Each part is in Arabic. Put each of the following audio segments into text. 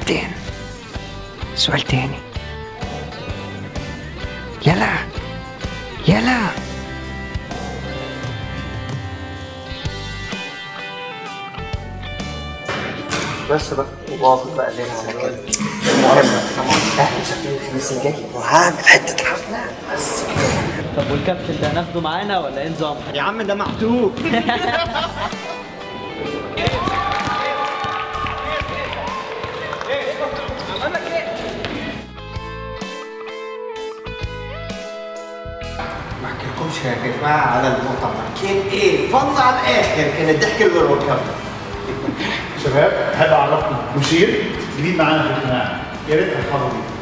بعدين سؤال تاني. يلا يلا. بس بقى واظب بقى لنا على كده. المهم احنا شايفين الخميس الجاي وهعمل حته حفله بس. طب والكابتن ده هناخده معانا ولا ايه نظام؟ يا عم ده محتوق. ما احكيلكمش يا جماعه على المؤتمر كان ايه فن على الاخر، كان الضحك اللي والكم. شباب احب اعرفكم مشير جديد معانا في الاجتماع، يا ريت ترحبوا بيه.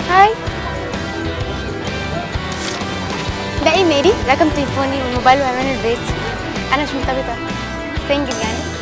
هاي، ده ايميلي، رقم تليفوني والموبايل وعنوان البيت. انا مش مرتبطه، سنجل يعني.